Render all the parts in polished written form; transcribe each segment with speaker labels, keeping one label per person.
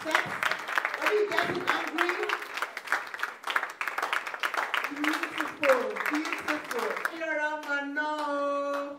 Speaker 1: sex? Are you getting angry? Beautiful, beautiful. Irama, no.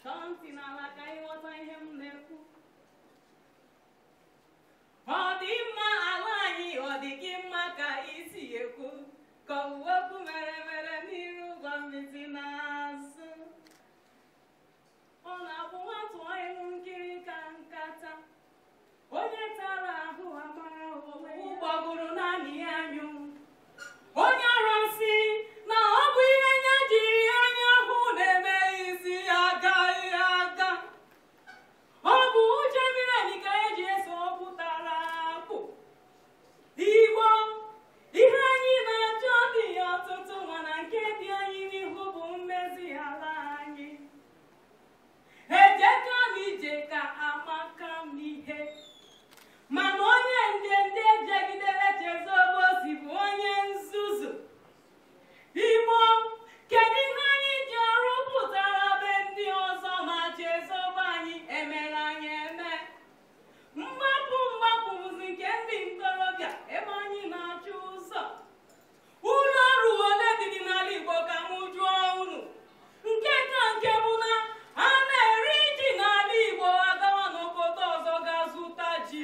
Speaker 2: Something like I was I him neku. Or the ma alani or the gimaka isi eku. Go up mere niru gamizinas. On a want to I kiri kankata. Onye tara hu amara ubaguru nani anyu. Onye rosi na obu ihe nya jiri anya hu neme isi aga. Obu uche mireni ka eji eso pụtara akụ. Igbo, ihe anyị na-achọ dị ọtụtụ mana nke dị anyị n'ihu bụ mmezi ala anyị. Ejeka m ije ka amaka m ihe. Mana onye ndị ejegidere Jezọbụ si bụ onye nzuzu. Igbo, kedu ihe anyị ji ọrụ pụtara be ndị ọzọ ma Jezọbụ anyị emere anyị eme? Mgbapụ bụzi nke ndị ntorobịa ebe anyị na-achụ ụzọ. Ụlọ ọrụ ole dị n'ala Igbo ka m jụọ unu? Nke bụ na a na-eri ji n'ala Igbo agawa n'obodo ọzọ ga-azụta ji.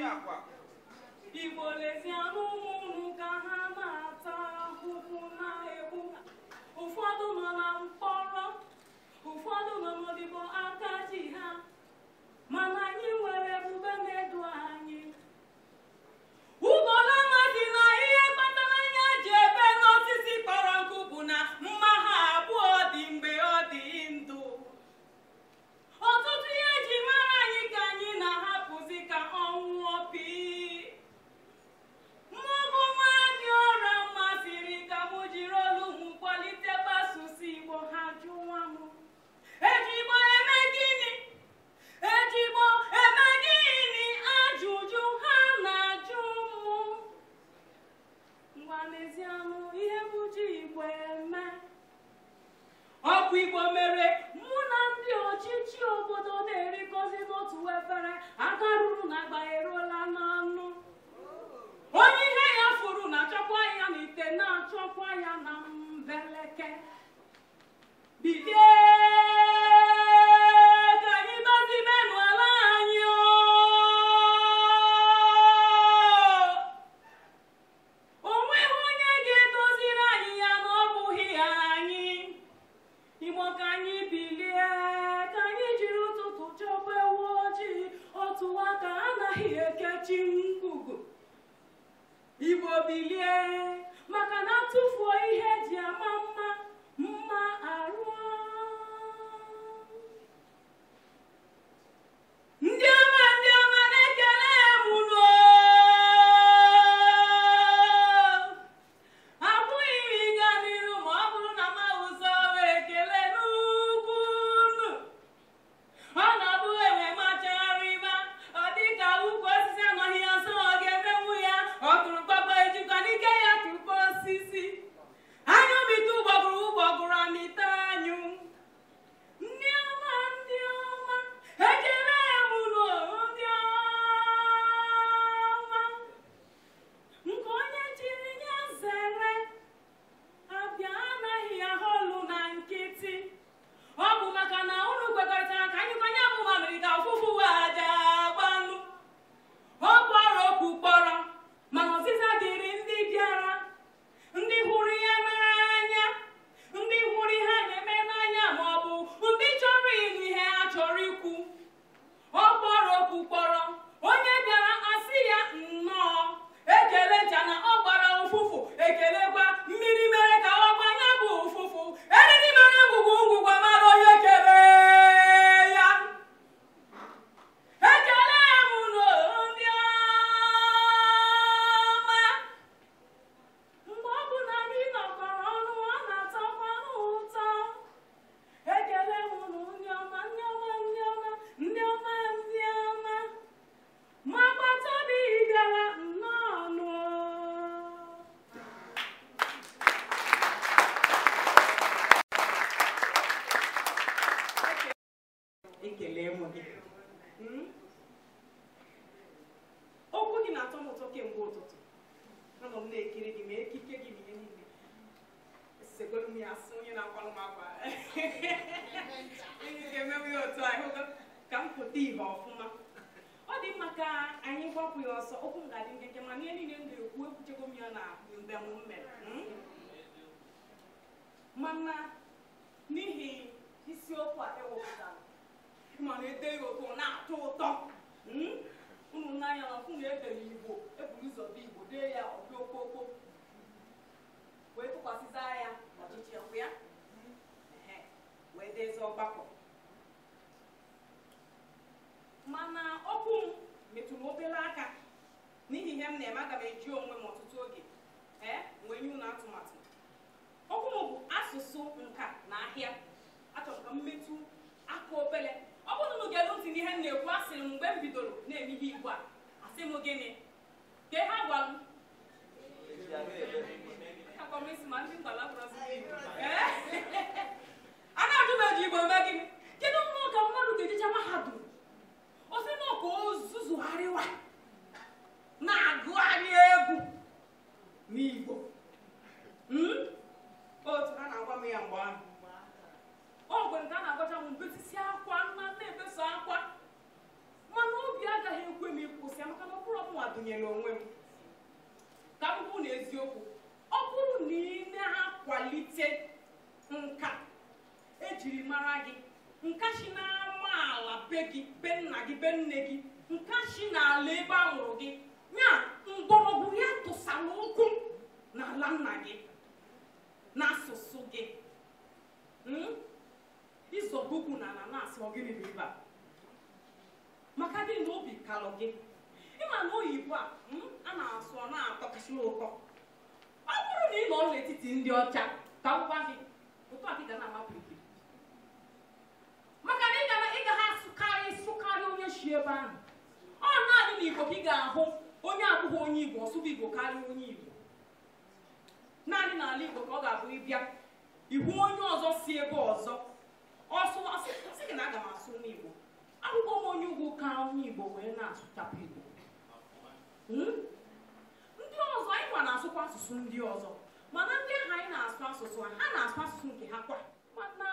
Speaker 2: Igbo lezianụ ụmụ unu ka ha na-ata ahụhụ na-egbu. Ụfọdụ nọ na mkpọrọ, ụfọdụ nọ n'odibo aka ji ha. Mana anyị nwere ebube na-edu anyị. Ugolọma dị na ihe kpatara anyị ji ebe n'osisi kpọrọ nkụ bụ na mma ha abụọ dị mgbe ọ dị ndụ. Ọtụtụ ihe ji mara anyị ka anyị na-ahapụzi ka ọnwụ opi. Mmụọ nwa dị ọra masịrị ka mụ jiri olu m kwalite gbasụsụ Igbo ha jụwa m. Ejigbo eme gịnị? Ejigbo eme gịnị? Ajụjụ ha na-ajụ mụ. Ngwa n'ezianụ ihe bụ ji Igbo eme. Ọkụ Igbo mere mụ na ndị ọchịchị obodo na-erikọzi n'otu efere aka ruru na agba eruola n'ọnụ. Onye ihe ya furu na-achọkwa ya n'ite na-achọkwa ya na mbeleke. Bilie ka anyị dozibenụ ala anyị o. O nweghị onye ga-edoziri anyị ya na ọ bụghị anyị. Igbo ka anyị bilie ka anyị jiri ụtụtụ chọkwa ewu ojii otu aka anaghị ekechi mkpugu. Igbo bilie maka na tụfuo ihe ji ama mma arụ. Ndị ọma na-ekele m unu. Abụghị m ịga n'iru ma ọ bụrụ na m ụzọ wee kelee n'ugwu unu. Ọ na-abụ enwe machagharịba ọ dịka ukwu osisi anọghị ya nso ọ ga-emenwu ya. Ọ tụrụ mkpakpa ejikwa n'ike ya tụkpa osisi. Anya obitu ekiri gị ma ekike gị ma ihe niile sekwere m ya asị onye na-akwalụ m akwa ị ga-emewe ya otu ahụ ka m pụta ihe ọfụma. Ọ dị mma ka anyị gbapụ ya ọsọ, okwu m ga-adị nkeke mana ihe niile m na-ekwu ekwuchego m ya na mgbe m mere mana n'ihi isiokwu a ewepụtara mana ede ya ụtọ na-atọ ụtọ unu n'anya na ọfụ na edere Igbo eburu ụzọ dị Igbo dee ya ọdị okpokpo wee tụkwasịza ya ọchịchị ọkụ ya wee dezie ọgbakọ. Mana okwu m metụrụ obere aka n'ihi ihe m na-eme. Aga m eji onwe m ọtụtụ oge wee nye unu atụmatụ. Okwu m bụ asụsụ nka na ahịa. Achọrọ ka m metụ aka obere. Ọ bụrụ na unu ga-elu ntị n'ihe m na-ekwu, asịrị m mgbe m bidoro na-eme ihe Igbo a, asị m gịnị ka ha gwara m akọmisi ma ndị mgbala a na-ajụ m eji Igbo eme gịnị. Kedu mmụọ ka mmadụ ga-ejicha mahadum osi na ọka ozuzugharịwa na-agụgharị egwu n'Igbo otu ha na-agwa m ya mgbe ahụ. Ọ gwere nke a na-agbacha m mbetisi akwa na-ebeso akwa mana obi agaghị ekwe m ịkwụsị maka na ọ bụrụ ọmụnwa dụnyere onwe m. Ka m bụ na eziokwu, ọ bụrụ na ị na-akwalite nka ejiri mara gị, nka si n'amaala be gị, be nna gị, be nne gị, nka si n'ala ebe a mụrụ gị, ya mgbọrọgwụ ya tụsara ụkwụ n'ala nna gị n'asụsụ gị, ịzọgokwu na ala na-asị ọ gịnị bụ ibe a maka dị na obi kalụ gị. Ịma na oyibo a na-asụ ọ na-atọkachi ụtọ. Ọ bụrụ na ị nọ n'etiti ndị ọcha ka ngwa gị ụtọ a gị ga na-amapụ ike maka na ị ga ha sụkarị onye si ebe ahụ. Ọ naanị na Igbo ka ị ga-ahụ onye abụghị onye Igbo ọsụba Igbo karịa onye Igbo. Naanị n'ala Igbo ka ọ ga-abụ ịbịa ihu onye ọzọ si ebe ọzọ ọsị gị na aga m asụ onye Igbo, akwụkwọ m onye ugwu ka onye Igbo wee na-asụchapụ Igbo. Ndị ọzọ anyị nwa na-asụkwa asụsụ ndị ọzọ mana ndị ahụ anyị na-asụ asụsụ ha na-asụ asụsụ nke ha kwa mana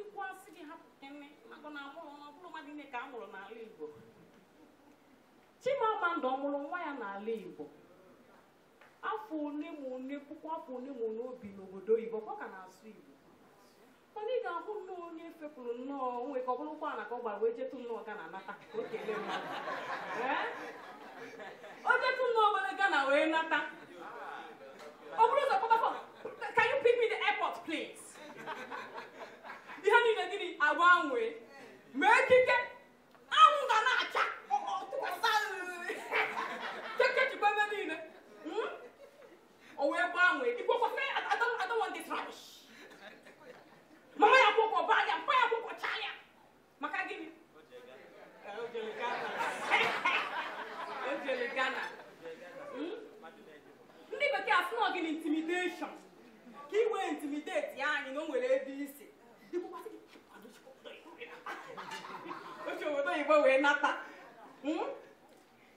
Speaker 2: ikwu asị gị hapụ maka na ọbụrụ mmadụ niile ka a mụrụ n'ala Igbo. Chimamanda ọ mụrụ nwa ya n'ala Igbo afọ one ma one puku afọ one ma one obi n'obodo oyibo kwa ka na-asụ Igbo. Mana ị ga-ahụ nnọọ onye fepụrụ nnọọ onwe ka ọ bụrụ ụkwara ka ọ gbara wee jetu nnọọ Gana nata ka o kelee mmadụ o jetu nnọọ obere Gana wee nata ọ bụrụ ụzọ kpọtakọ can you pick me the airport please. Ihe niile gịnị agbanwee ma ekike anwụ ga na-acha kekechikwa ebe niile o wee gbanwee ikwekwa I don't want this rubbish. Mama ya kwụkwọ baa ya, mpa ya kwụkwọ chaa ya maka gịnị ojele Ghana. Ndị bekee asị na gịnị intimidation ka i wee intimidate ya anyị na o nwere ebe isi oche obodo oyibo wee nata.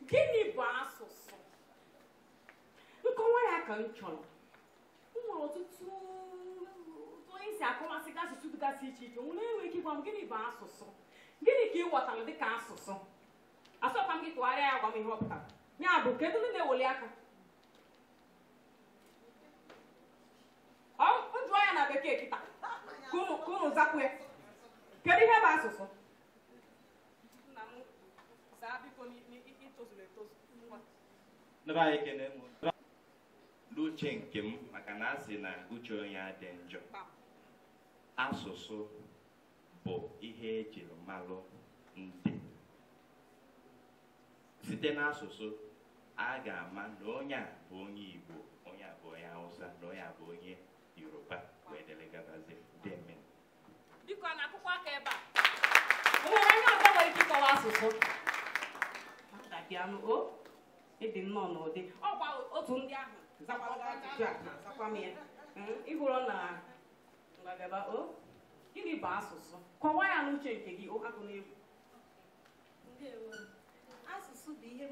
Speaker 2: Gịnị bụ asụsụ? Nkọwa ya ka m chọrọ. M nwere ọtụtụ onye si akọwasị asụsụ dịgasị iche iche nwere enwe ike ịgwa m gịnị bụ asụsụ, gịnị ka ị ghọtara dịka asụsụ. Asọkwa m gị tụgharịa ya gwa m ihe ọ pụtara. Ya bụ kedu ndị na-eweli aka njụọ ya na bekee kịta ka unu zapụ ya. Kedu ihe bụ asụsụ? Nna m saa biko n'itozuru etozu.
Speaker 3: N'uche nke m maka na asị na uche onye adị njọ, asụsụ bụ ihe ejiri malụ ndị. Site n'asụsụ a ga-ama na onye a bụ onye Igbo, onye a bụ onye Hausa, na onye a bụ onye Yoruba wee delegabazie demen.
Speaker 2: Biko a na-akụkọ aka ebe a o nwere onye ọzọ nwere ike ịkọwa asụsụ ịdị nnọọ n'ụdị ọkwa otu ndị ahụ zakwa m ya ịhụrụ na ngagaba gịnị bụ asụsụ? Kọwaa ya n'uche nke gị agụ n'egwu.
Speaker 4: Asụsụ bụ ihe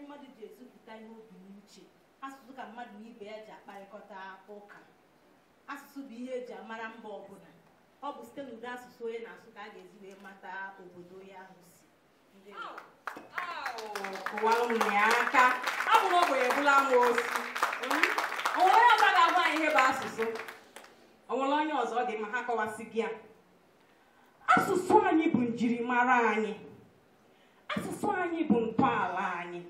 Speaker 4: mmadụ ji ezipụta ihe obi n'uche. asụsụ ka mmadụ na ibe ya ji akparịkọta ụka. Asụsụ bụ ihe eji amara mba ọbụla. Ọ bụ site n'ụdị asụsụ onye na-asụ ka a ga-ezi wee mata obodo ya ahụ si.
Speaker 2: Kụwara ụmụ ya aka. Abụ na ogbenye bụla m osi. O nwere onye ọzọ ga-agwa anyị ihe bụ asụsụ? O nwere onye ọzọ dị ma ha kọwasị gị ya? Asụsụ anyị bụ njirimara anyị. Asụsụ anyị bụ ntọala anyị.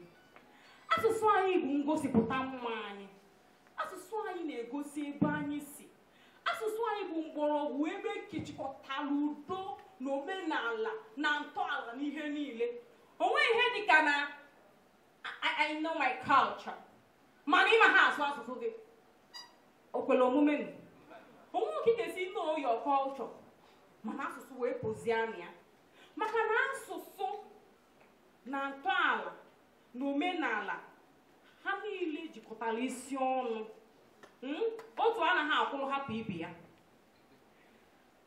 Speaker 2: Asụsụ anyị bụ ngosipụta mma anyị. Asụsụ anyị na-egosi ebe anyị si. Asụsụ anyị bụ mgbọrọgwụ ebe ekechikọtara udo na omenala na ntọala n'ihe niile. O nweghị ihe dịka na I know my culture. Mana ịma ha asụ asụsụ gị. O kwere omume nụ. Onwe oke ga-esi know your culture. Mana asụsụ wee pụzie ya. Maka na asụsụ na ntọala na omenala ha niile jikọtara isi ọnụ. Otu anaghị akwụrụ hapụ ibe ya.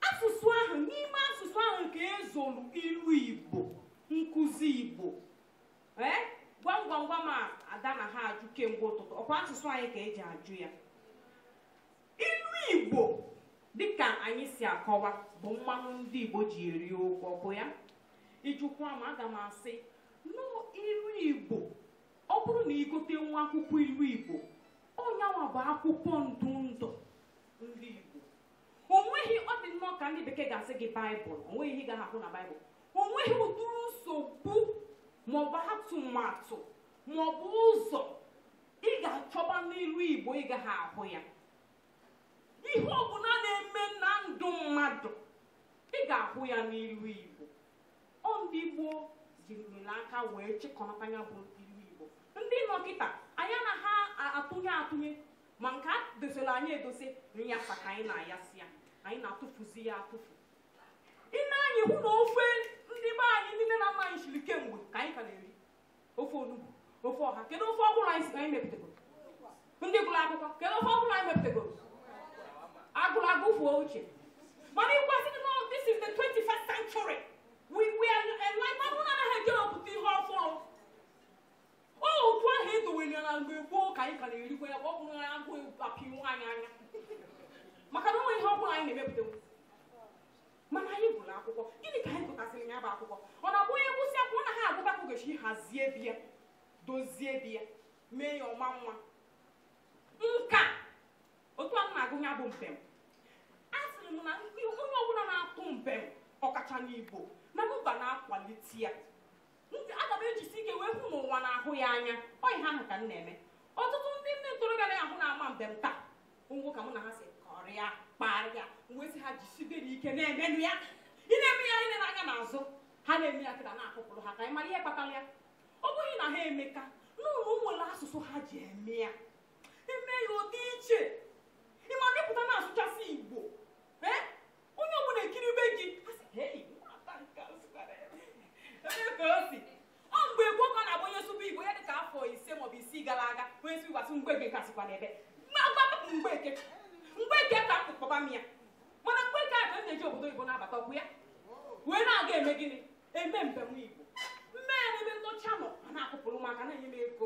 Speaker 2: Asụsụ ahụ, n'ime asụsụ ahụ nke ezolu ilu Igbo, nkụzi Igbo. Gwam gwam gwam a ada na ha ajụ kemgbe ụtụtụ. Ọkwa asụsụ anyị ka eji ajụ ya. Ilu Igbo dịka anyị si akọwa bụ mmanụ ndị Igbo ji eri okwu, ọ bụ ya? Ijụkwa m aga m asị ilu Igbo, ọ bụrụ na igote nwa akwụkwọ ilu Igbo, onyanwa bụ akwụkwọ ndụ ndụ ndị Igbo. O nweghị, ọ dị nnọọ ka ndị bekee ga-asị gị Baịbụl, o nweghị ihe ị ga-ahụ na Baịbụl. O nweghị ụdịrị nsogbu maọbụ atụmatụ maọbụ ụzọ ị ga-achọba n'ilu Igbo ị gaghị ahụ ya. Ihe ọbụla na-eme na ndụ mmadụ ị ga-ahụ ya n'ilu Igbo. Ọ ndị Igbo jirila aka wee chịkọnata ya bụ ilu Igbo. Ndị nọkịta anyị anaghị atụnye ma nke a dosere anyị edosi nyasa ka anyị na-ayasị ya, anyị na-atụfuzi ya atụfu. Ine anyị hụ na ofe ndị be anyị ndị nne na nna anyị shiri kemgbe ka anyị ka na-eri ofe onugbu, ofe ọha. Kedu ofe ọbụla anyị mepụtagoro? Ndị gụrụ akwụkwọ, kedu ofe ọbụla anyị mepụtagoro? Agụrụ agụfuo uche. Mana ịgwasị gị, no, this is the 21st century. We are enlightened. Ọ naghị eje ọpụta ihe ọfụrụ. Otu ahụ edowere na mgbe gboo ka anyị ka na-erikwa ya, ọ bụrụ na agụ apịwo anyị anya. Maka na onwe ihe ọbụla anyị na-emepụta. Mana anyị gụrụ akwụkwọ. Gịnị ka anyị gụtasịrị ya bụ akwụkwọ? Ọ na-abụ onye gụsị akwụkwọ na ha agụta kwugechi hazie bịa, dozie bịa, mee ya ọma nwa. Nka otu a na-agụ ya bụ mbem. A sịrị m na onye ọbụla na-atụ mbem ọkacha n'Igbo na mba na-akwalite ya. Aga m ejisi ike wee hụ n'ụwa na-ahụ ya anya. Ọ ihe ahụ ka m na-eme. Ọtụtụ ndị ntorobịa na-ahụ na-ama mbem taa. Ngwo ka mụ na ha si kọrịa kparịa wee sị ha jisidere ike na-emenụ ya. Ị na-eme ya ile n'anya n'azụ, ha na-eme ya kịta na-akụpụrụ ha ka anyị mara ihe kpatara ya. Ọ bụghị na ha emeka n'ụlọ nwere asụsụ ha ji eme ya. Eme ya ụdị iche. Ịma dịpụta na-asụchasị Igbo. Onye ọbụla ekiri be gị, ha sị, hei, ebe ka o si. Ọ mgbe gboo ka ọ na-abụ onye sụba Igbo ya dị ka afọ 5 maọbụ 6 gara aga, onye si gwasị Mgbeke kasịkwa n'ebe. Mgbeke ka mkpụkpọba m ya. Mana Mgbeke a ka m na-eji obodo Igbo na-abata ọgwụ ya. Wee na-aga eme gịnị? Eme mbem Igbo. Mmee n'ebe ntọcha nọ, a na-akụpụrụ m aka na-enye m ego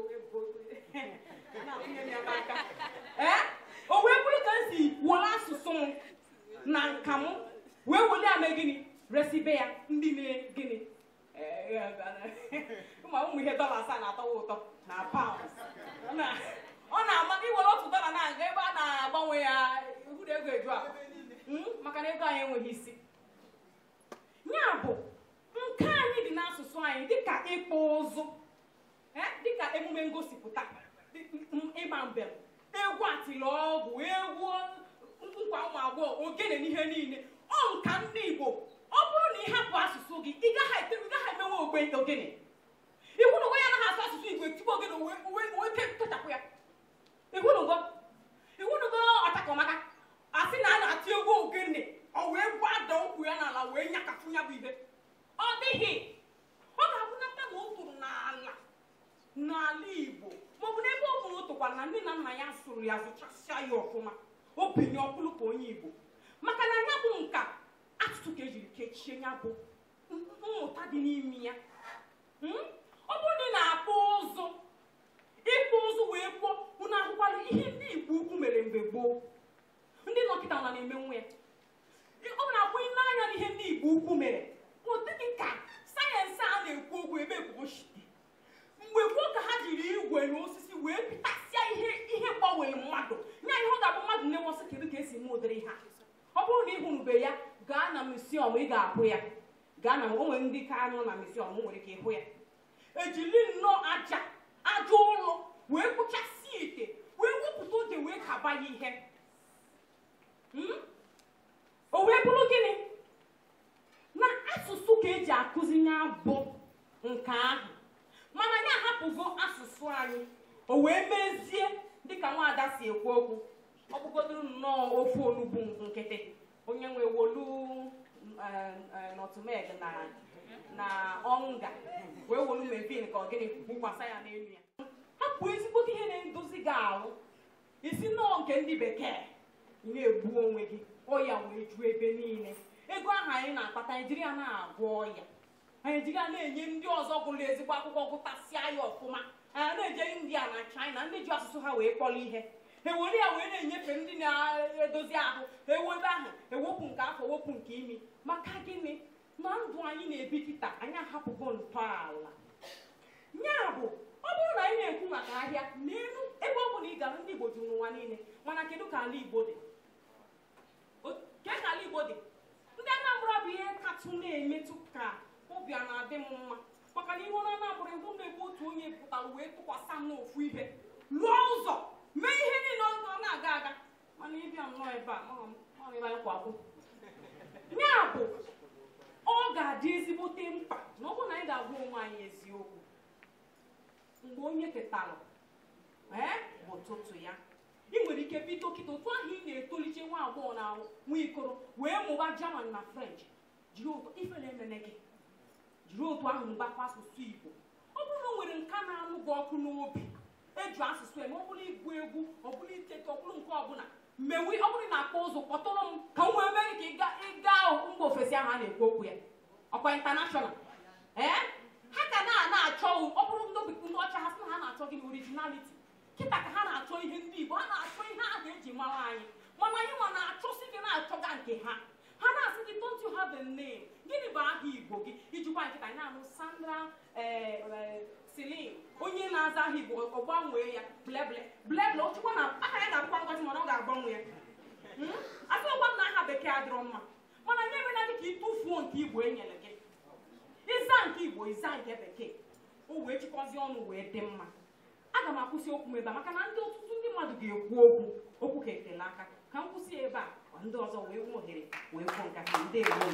Speaker 2: na-atụnye m ya n'aka. O wee bụrụ ka m si were asụsụ m na nka m wee wele ya mee gịnị? Resibe ya ndị na-gịnị? Ụmụ ihe $7 na-atọwa ụtọ na pounds. Ọ na-ama iwere otu $1 na-aga ebe a na-agbanwe ya ihu na ego eju akpa. Maka na ego anyị enweghị isi. Ya bụ nke anyị dị n'asụsụ anyị dịka ịkpụ ụzụ, dịka emume ngosipụta, ịgba mbem, egwu atịrị ọgwụ, egwu nkwa ụmụ agbọghọ, ogene n'ihe niile. Ọ nka ndị Igbo. Ọ bụrụ na ị hapụ asụsụ gị, ị gaghị emenwe ogbe ogene. Iwu na onwe ya anaghị asụ asụsụ Igbo etigbo ogene wee kechapụ ya. Iwunugo ọtakọmaka asị na a na-atị egwu ogene, ọ wee gbada ụkwụ ya n'ala wee nyakapụ ya bụ ihe. Ọ dịghị. Ọ ga-abụnata na o toro n'ala Igbo maọbụ n'ebe ọ bụrụ o tokwara na nne na nna ya sụrụ ya zụchasịa ya ọfụma, obenye ọkwụlụ ka onye Igbo. Maka na ya bụ nka asụsụ ka ejiri kechie ya bụ mmụta dị n'ime ya. Ọ bụrụ na ị na-akpụ ụzụ, ịkpụ ụzụ wee kpụọ, unu gboo ndị dọkịta na na-eme nwa ya ọ na-akwụ n'anya n'ihe ndị Igbo ukwu mere ọ dịghị ka sayensị a na-ekwu okwu ebe ekwochite mgbe gboo ka ha jiri igwe na osisi wee pịtasịa ihe gbanwere mmadụ nya ihe ọ ga-abụ mmadụ na-enwesị kedu ka esi eme ụdịrị ha ọ bụrụ na ị hụrụbe ya gaa na misiọm ị ga-ahụ ya gaa na o nwere ndị ka anụ na misiọm nwere ike ịhụ ya ejili nnọọ aja ụlọ wee kpụchasịa ite wee wepụta oge wee kaba ya ihe o wee bụrụ gịnị na asụsụ ka eji akụzi n'abụ nke ahụ mana ya ahapụgo asụsụ anyị o wee mezie dịka nwaada si ekwu okwu ọ bụgodoro nnọọ ofe onugbu nkịtị onye nwe wolu nọtụmeg na ọnga wee wolu mevin ka ọ gịnị gbukwasa ya n'elu ya hapụ ezigbote ihe na-edozi gị ahụ isi nnọọ nke ndị bekee na-egbu onwe gị ọya wee juo ebe niile ego ahụ anyị na-akpata Naijiria na-agwọ ọya Naijiria na-enye ndị ọzọ gụrụ ezigbo akwụkwọ gụtasịa ya ọfụma na-eje India na China ndị ji asụsụ ha wee kpọrọ ihe ewere ya wee na-enyefe ndị na-edozi ahụ ewebe ahụ ewepụ nke afọ wepụ nke imi maka gịnị na ndụ anyị na-ebi kịta anyị ahapụgo ntọala ya bụ ọ bụrụ na anyị na-ekwu maka ahịa n'elu ebe ọ bụla ị gara ndị Igbo juru n'ụwa niile mana kedu ka ala Igbo dị ndị Anambra bụ ihe katụ na-emetụ ka obi a na-adị m mma maka na ihe ọ na-abụrụ ihu na-egbu otu onye pụtara wee tụkwasị m n'ofu ihe lụọ ụzọ mee ihe niile ọ na-aga aga mana ịbịa nnọọ ebe a kwakwụ ya bụ ọ ga-adị ezigbote mkpa na ọ bụrụ na anyị ga-agwa onwe anyị eziokwu mgbe onye ketara bụ ụtụtụ ya ị nwere ike bido kịta otu ahụ ị na-etolite nwa agbọghọ na nwa ikoro wee mụba German na French jiri ụtọ ife na-emene gị jiri otu ahụ mụbakwa asụsụ Igbo ọ bụrụ na o nwere nka na-anụ gị ọkụ n'obi eju asụsụ eme ọ bụrụ igwu egwu ọ bụrụ itete ọ bụrụ nke ọbụla mmewe ọ bụrụ na-akpọ ụzọ kpọtụrụ m ka m wee mee ka ịga mba ofesi ahụ a na-ekwu okwu ya ọkwa intanashọnal ha ka na-achọ ọ bụrụ ndị ọcha ha sị na ha na-achọ gị originality kịta ka ha na-achọ ihe ndị Igbo ha na-achọ ihe ahụ eji mara anyị mana anyị nwa na-achọsi gị na-achọga nke ha na-asị gị don't you have a name gịnị bụ aha Igbo gị ijikwa nkịta anyị na-anụ Sandra Celine onye na-aza aha Igbo ọ gbanwee ya bleble ochukwa na aha ya ga-abụkwa ngọzi mana ọ ga-agbanwe ya asịkwa m na aha bekee adịrọ mma mana nye emena dị ka ịtụfuo nke Igbo enyere gị ịza nke Igbo ịza nke bekee o wee chịkọzie ọnụ wee dị mma aga m akwụsị okwu m ebe a maka na ndị ọtụtụ ndị mmadụ ga-ekwu okwu ka ekele aka ka m kwụsị ebe a ndị ọzọ wee nwe ohere wee kwuo nkata ndị ewu